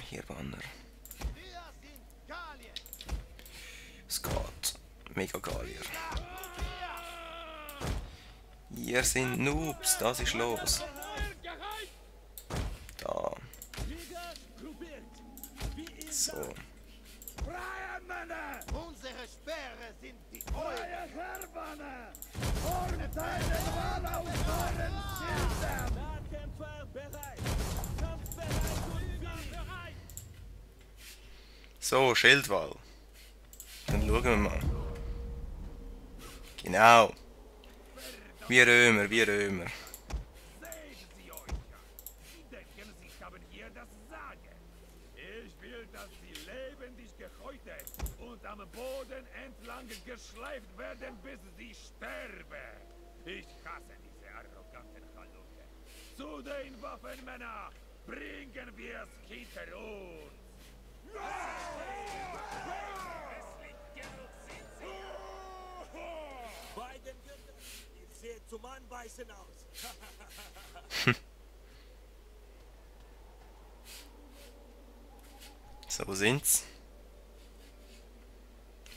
Hier Banner. Es geht. Mega Gallier. Ihr sind Noobs, das ist los. Da. So. Unsere Speere sind die Freie Herbanne! Und deine Wahl auf euren Schildern! Nahkämpfer bereit! Kampfbereit und bereit! So, Schildwall. Dann schauen wir mal. Genau. Wie Römer, wie Römer. Sehen Sie euch an! Sie denken, Sie haben hier das Sagen. Ich will, dass Sie lebendig gehäutet und am Boden entlang geschleift werden, bis Sie sterben. Ich hasse diese arroganten Halunke. Zu den Waffen, Männer! Bringen wir's hinter uns! Beiden Günther, ihr seht zum Anbeißen aus. So, wo sind's?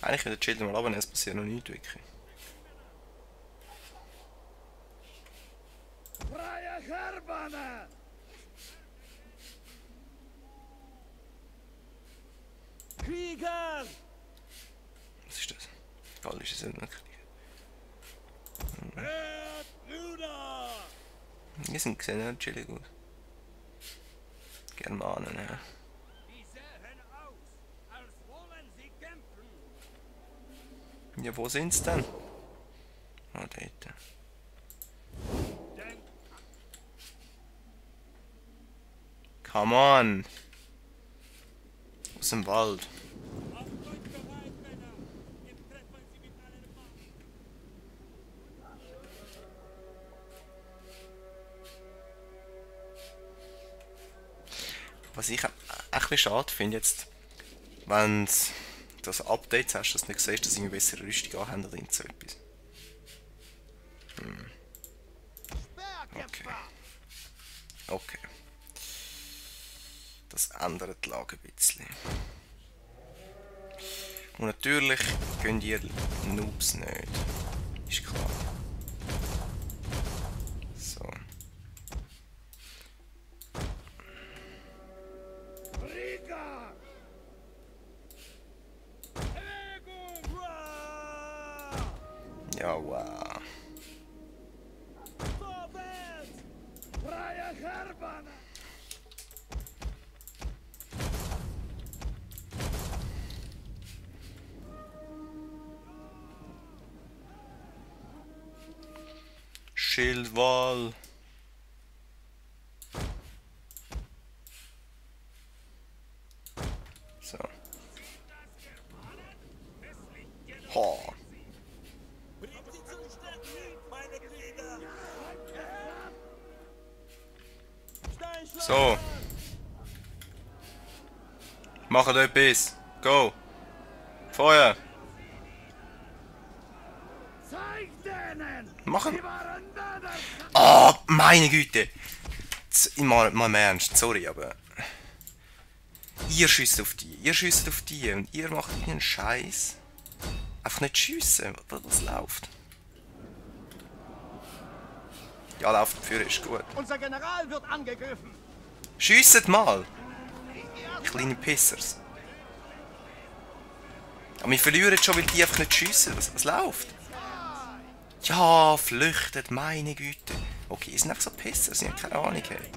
Eigentlich würde ich chillen mal runter, es passiert noch nichts wirklich. Freie Herbanne! Krieger! Was ist das? Gallische Söldnerkrieg. Brüder! Die sind sehen ja chillig aus. Germanen, ja. Die sehen aus, als wollen sie kämpfen. Ja, wo sind's denn? Ah, dort. Denkt Come on! Aus dem Wald. auf euch bereit, Männer! Jetzt treffen sie mit allen Macht! Was ich echt ein bisschen schade finde jetzt, wenn du das Update hast, dass du nicht siehst, dass sie eine bessere Rüstung anhaben oder irgend so etwas. Okay. Okay. Das ändert die Lage ein bisschen. Und natürlich könnt ihr Noobs nicht. Ist klar. So. Krieger! Bewegung! Ja, wow. Vorwärts! Freie Herbanne! Schildwall. So. Ha. Bringt sie zum Stärken, meine Krieger! So. Macht etwas. Go. Feuer. Zeig denen! Machen. Sie waren Männer! Ah, meine Güte. Mal im Ernst, sorry, aber... Ihr schießt auf die, ihr schießt auf die und ihr macht einen Scheiß. Einfach nicht schiessen, was läuft? Ja, läuft für ist gut. Unser General wird angegriffen! Schiesset mal! Kleine Pissers. Aber wir verlieren schon, weil die einfach nicht schiessen. Was läuft? Ja, flüchtet, meine Güte. Okay, sind einfach so Pisser, sie haben keine Ahnung. Hey.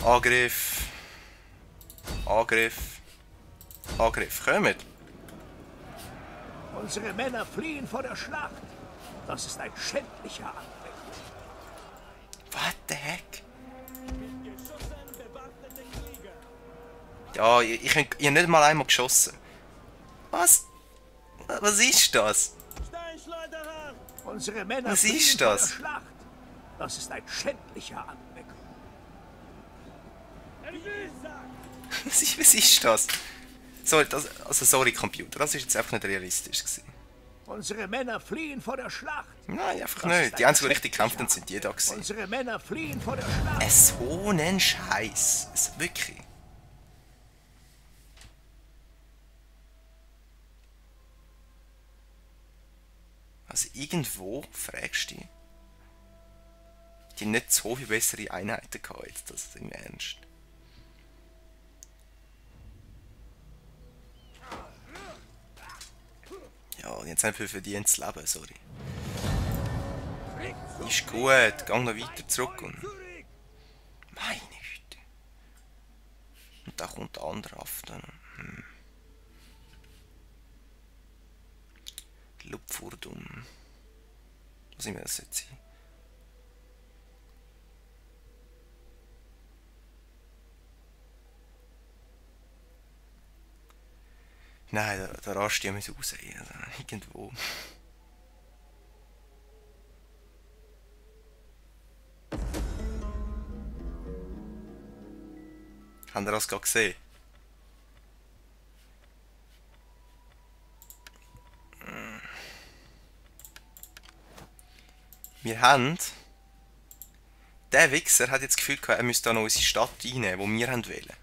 Angriff. Angriff. Angriff. Kommt. Unsere Männer fliehen vor der Schlacht. Das ist ein schändlicher Anblick. What the heck? Ja, ich habe nicht mal einmal geschossen. Was? Was ist das? Unsere Männer Was fliehen ist vor das? der Schlacht. Das ist ein schändlicher Anblick. Was ist das? Sorry, also sorry Computer, das ist jetzt einfach nicht realistisch gewesen. Unsere Männer fliehen vor der Schlacht. Nein, einfach nicht. Die einzigen, die richtig gekämpft haben, sind die da gewesen. Unsere Männer fliehen vor der Schlacht. So ein Scheiß. Wirklich. Also irgendwo fragst du dich, die nicht so viel bessere Einheiten gehabt jetzt, das ist im Ernst. Ja, jetzt haben wir verdient zu leben, sorry. Ist gut, gang noch weiter zurück und... Meine Güte. Und da kommt der andere Affe dann. Lupfurdum. Was immer das jetzt sein? Nein, da rast ich mich raus. Also, irgendwo. Habt ihr das gerade gesehen? Wir haben... Der Wichser hat jetzt das Gefühl gehabt, er müsste da noch unsere Stadt einnehmen, die wir wollen.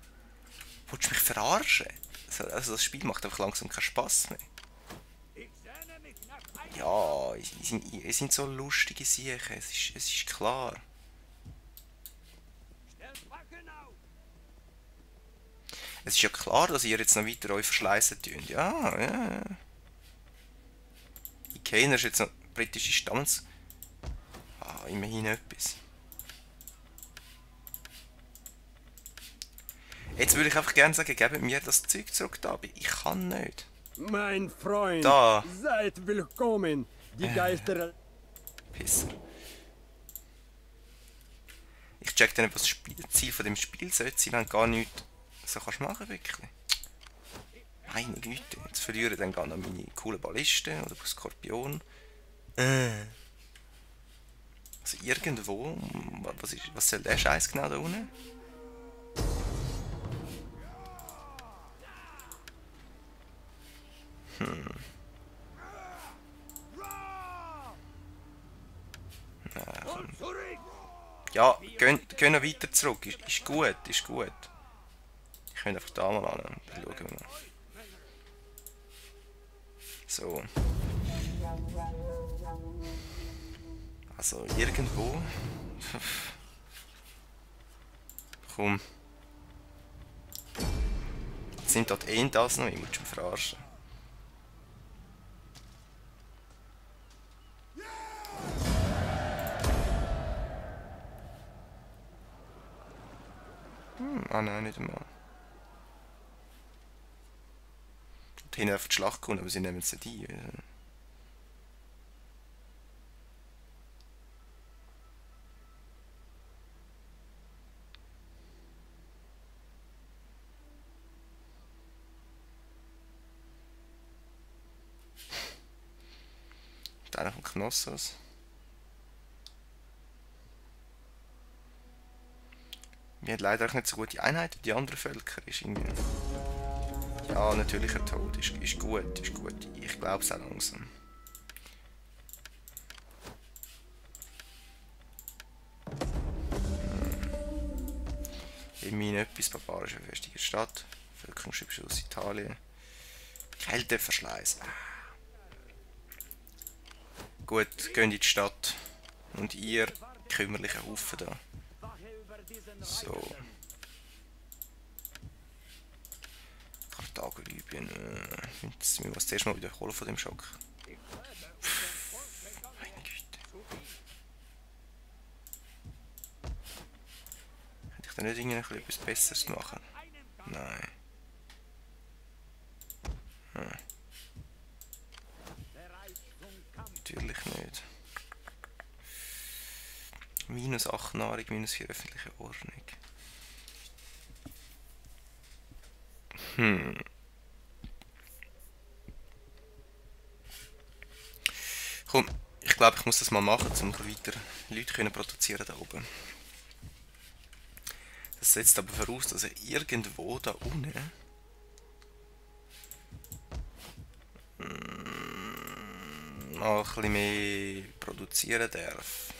Willst du mich verarschen? Also das Spiel macht einfach langsam keinen Spass mehr. Ja, es sind so lustige Sachen, es ist klar. Es ist ja klar, dass ihr jetzt noch weiter euch verschleissen tut. Ja, ja. Ikaner ist jetzt noch britische Stammes... Ah, immerhin etwas. Jetzt würde ich einfach gerne sagen, gebt mir das Zeug zurück da, aber ich kann nicht. Mein Freund, Da. seid willkommen. Die Geister... Pisser. Ich check dann, was das Ziel von dem Spiel sollte sein, wenn gar nichts so kannst machen wirklich. Meine Güte, jetzt verliere ich dann gar noch meine coolen Ballisten oder Skorpion. Also irgendwo, was soll der Scheiß genau da unten? Ja, gehen noch weiter zurück. Ist gut, ist gut. Ich könnte einfach da mal an. Dann schauen wir mal. So. Also irgendwo. Komm. Jetzt sind dort das noch, ich muss schon verarschen. Ah nein, nicht einmal. Die hinten auf die Schlacht kommen, aber sie nehmen es nicht ein. Und einer von Knossos. Wir haben leider auch nicht so gute Einheit wie die anderen Völker. Ist irgendwie... Ja, natürlicher Tod ist gut, ist gut. Ich glaube es auch langsam. Immerhin etwas, barbarische festige Stadt. Bevölkerungsschutz aus Italien. Kälteverschleiß. Gut, geht in die Stadt. Und ihr kümmerliche Haufen da. So. Karthago, Libyen. Jetzt müssen wir uns zuerst mal wiederholen von dem Schock. Meine Güte. Hätte ich da nicht irgendwie etwas Besseres machen? Nein. Natürlich nicht. Minus 8 Nahrung, minus 4 öffentliche Ordnung. Komm, ich glaube, ich muss das mal machen, um weiter Leute können produzieren da oben. Das setzt aber voraus, dass er irgendwo da unten noch ein bisschen mehr produzieren darf.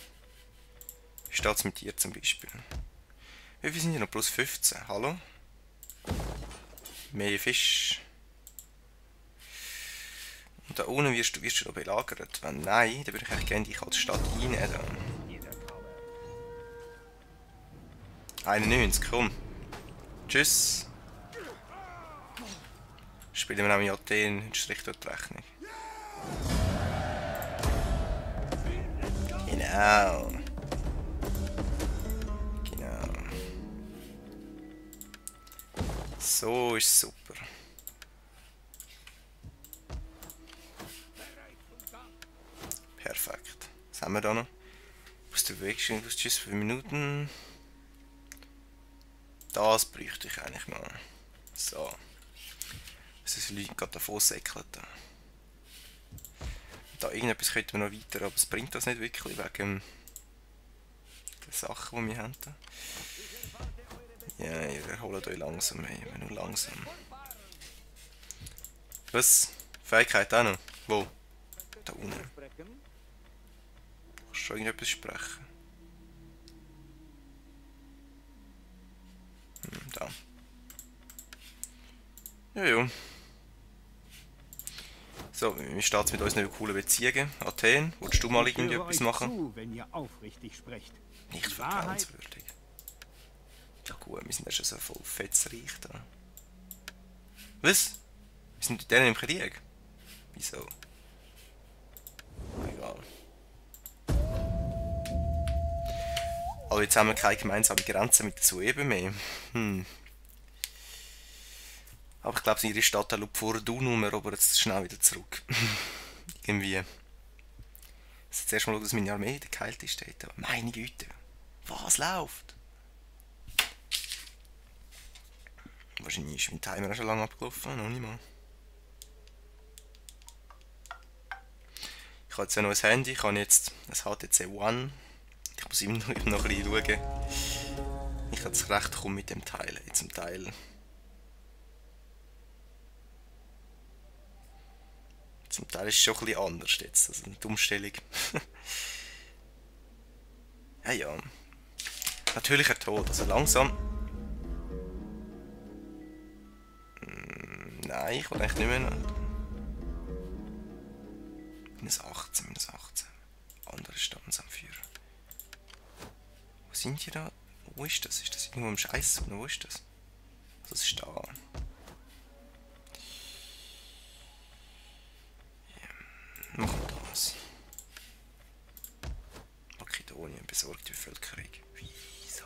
Wie steht es mit dir zum Beispiel? Wie viel sind hier noch? Plus 15, hallo? Mehr Fisch. Und da unten wirst du da belagert. Wenn nein, dann würde ich eigentlich gerne dich als Stadt einnehmen. 91, komm. Tschüss. Spielen wir auch in Athen, ein Strich durch die Rechnung. Genau. Genau. So ist super. Perfekt. Was haben wir da noch? Aus der Bewegung, was tschüss für Minuten. Das bräuchte ich eigentlich mal. So. Was ist Leute gerade davon säckeln da? Da irgendetwas könnten wir noch weiter, aber es bringt das nicht wirklich wegen der Sachen, die wir haben. Ja, ihr erholt euch langsam, ey, nur langsam. Was? Fähigkeit auch noch? Wo? Da unten. Kannst du schon irgendetwas sprechen? Da. Jojo. So, wie steht es mit unseren coolen Beziehungen? Athen, willst du mal irgendetwas machen? Zu, wenn ihr aufrichtig sprecht. Nicht vertrauenswürdig. Ja gut, wir sind ja schon so voll fetzreich da. Was? Wir sind mit denen im Krieg? Wieso? Egal. Aber jetzt haben wir keine gemeinsame Grenze mit der Sueben mehr. Aber ich glaube, ihre Stadt schaut vor der Nummer, aber jetzt schnell wieder zurück. Irgendwie. Jetzt zuerst mal schauen, dass meine Armee der geheilt ist. Meine Güte. Was läuft? Wahrscheinlich ist mein Timer auch schon lange abgelaufen. Noch nicht mal. Ich habe jetzt ja noch ein Handy. Ich habe jetzt ein HTC One. Ich muss immer noch ein bisschen schauen. Ich habe es recht kommen mit dem Teil. Zum Teil. Zum Teil ist es schon ein bisschen anders jetzt, also die Umstellung. Ja, ja. Natürlicher Tod, also langsam. Nein, ich will eigentlich nicht mehr. Minus 18, minus 18. Andere Standsanführer. Wo sind die da? Wo ist das? Ist das irgendwo im Scheiß? Wo ist das? Das ist da. Machen wir das. Makedonien besorgt die Bevölkerung. Wieso?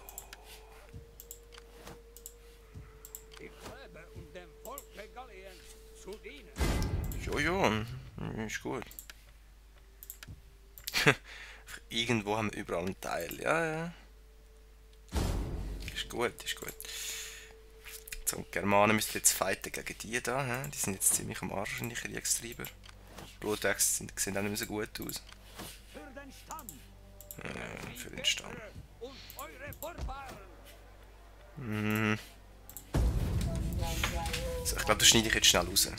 Ich lebe, um dem Volke Gallien zu dienen. Ja, ist gut. Irgendwo haben wir überall einen Teil. Ja. Ist gut, ist gut. So, die Germanen müssen jetzt fighten gegen die da. Die sind jetzt ziemlich am Arsch, die Kriegstreiber. Blutwechsel sehen auch nicht mehr so gut aus. Für den Stamm. Für den Stamm. Und eure Vorfahren. So, ich glaube, das schneide ich jetzt schnell raus.